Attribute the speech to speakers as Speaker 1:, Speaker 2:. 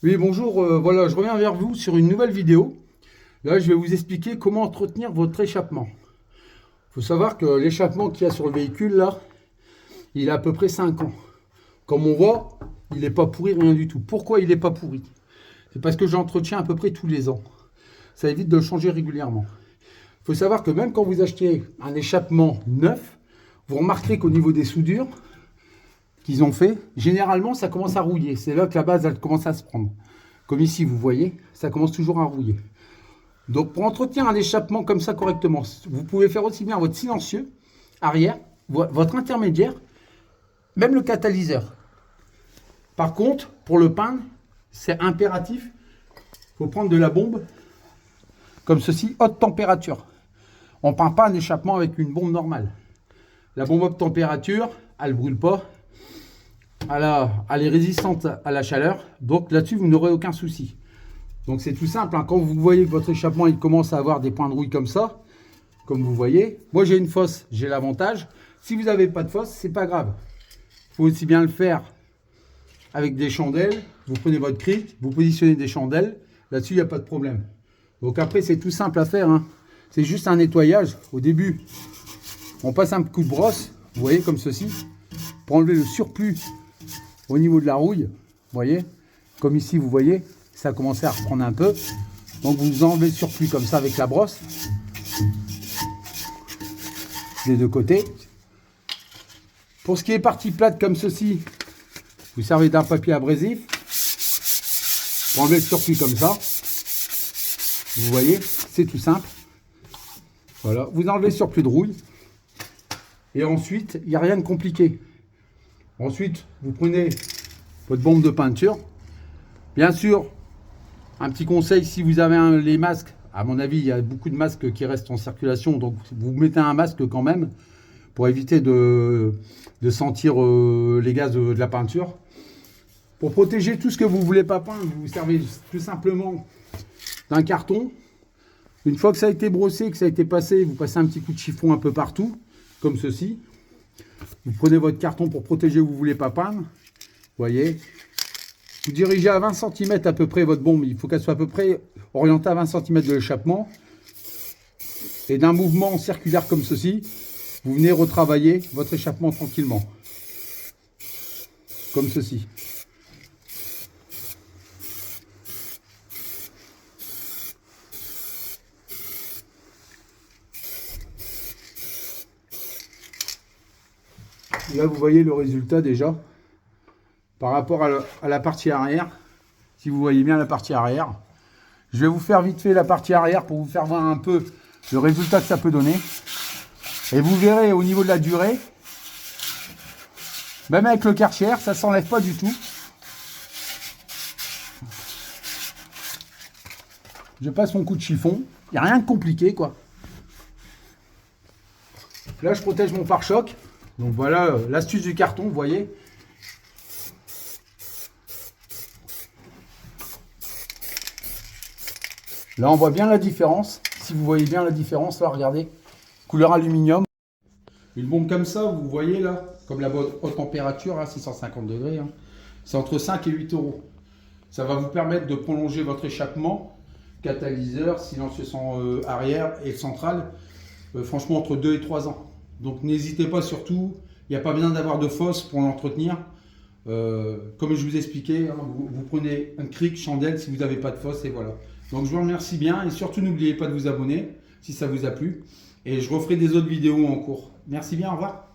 Speaker 1: Oui, bonjour, voilà, je reviens vers vous sur une nouvelle vidéo. Là, je vais vous expliquer comment entretenir votre échappement. Il faut savoir que l'échappement qu'il y a sur le véhicule, là, il a à peu près 5 ans. Comme on voit, il n'est pas pourri, rien du tout. Pourquoi il n'est pas pourri? C'est parce que j'entretiens à peu près tous les ans. Ça évite de le changer régulièrement. Il faut savoir que même quand vous achetez un échappement neuf, vous remarquerez qu'au niveau des soudures qu'ils ont fait, généralement, ça commence à rouiller. C'est là que la base, elle commence à se prendre. Comme ici, vous voyez, ça commence toujours à rouiller. Donc, pour entretenir un échappement comme ça correctement, vous pouvez faire aussi bien votre silencieux arrière, votre intermédiaire, même le catalyseur. Par contre, pour le peindre, c'est impératif. Il faut prendre de la bombe, comme ceci, haute température. On ne peint pas un échappement avec une bombe normale. La bombe haute température, elle ne brûle pas. Elle est résistante à la chaleur. Donc là-dessus, vous n'aurez aucun souci. Donc c'est tout simple, hein. Quand vous voyez que votre échappement il commence à avoir des points de rouille comme ça, comme vous voyez, moi j'ai une fosse, j'ai l'avantage. Si vous n'avez pas de fosse, c'est pas grave. Il faut aussi bien le faire avec des chandelles. Vous prenez votre cric, vous positionnez des chandelles. Là-dessus, il n'y a pas de problème. Donc après, c'est tout simple à faire, hein. C'est juste un nettoyage. Au début, on passe un coup de brosse, vous voyez, comme ceci, pour enlever le surplus au niveau de la rouille. Vous voyez, comme ici, vous voyez, ça a commencé à reprendre un peu. Donc vous enlevez le surplus comme ça avec la brosse. Des deux côtés. Pour ce qui est partie plate comme ceci, vous servez d'un papier abrasif. Pour enlever le surplus comme ça. Vous voyez, c'est tout simple. Voilà, vous enlevez le surplus de rouille. Et ensuite, il n'y a rien de compliqué. Ensuite, vous prenez votre bombe de peinture. Bien sûr, un petit conseil, si vous avez les masques, à mon avis, il y a beaucoup de masques qui restent en circulation, donc vous mettez un masque quand même pour éviter de sentir les gaz de la peinture. Pour protéger tout ce que vous ne voulez pas peindre, vous servez tout simplement d'un carton. Une fois que ça a été brossé, que ça a été passé, vous passez un petit coup de chiffon un peu partout, comme ceci. Vous prenez votre carton pour protéger où vous ne voulez pas peindre. Vous voyez. Vous dirigez à 20 cm à peu près votre bombe. Il faut qu'elle soit à peu près orientée à 20 cm de l'échappement. Et d'un mouvement circulaire comme ceci, vous venez retravailler votre échappement tranquillement. Comme ceci. Et là, vous voyez le résultat déjà. Par rapport à la partie arrière, si vous voyez bien la partie arrière. Je vais vous faire vite fait la partie arrière pour vous faire voir un peu le résultat que ça peut donner. Et vous verrez au niveau de la durée, même avec le Karcher, ça ne s'enlève pas du tout. Je passe mon coup de chiffon. Il n'y a rien de compliqué, quoi. Là, je protège mon pare-choc. Donc voilà l'astuce du carton, vous voyez. Là, on voit bien la différence. Si vous voyez bien la différence, là, regardez. Couleur aluminium. Une bombe comme ça, vous voyez là, comme la haute température, à 650 degrés, hein, c'est entre 5 et 8 euros. Ça va vous permettre de prolonger votre échappement, catalyseur, silencieux arrière et central, franchement entre 2 et 3 ans. Donc n'hésitez pas surtout, il n'y a pas besoin d'avoir de fosse pour l'entretenir. Comme je vous expliquais, hein, vous prenez un cric, chandelle si vous n'avez pas de fosse et voilà. Donc je vous remercie bien et surtout n'oubliez pas de vous abonner si ça vous a plu. Et je referai des autres vidéos en cours. Merci bien, au revoir.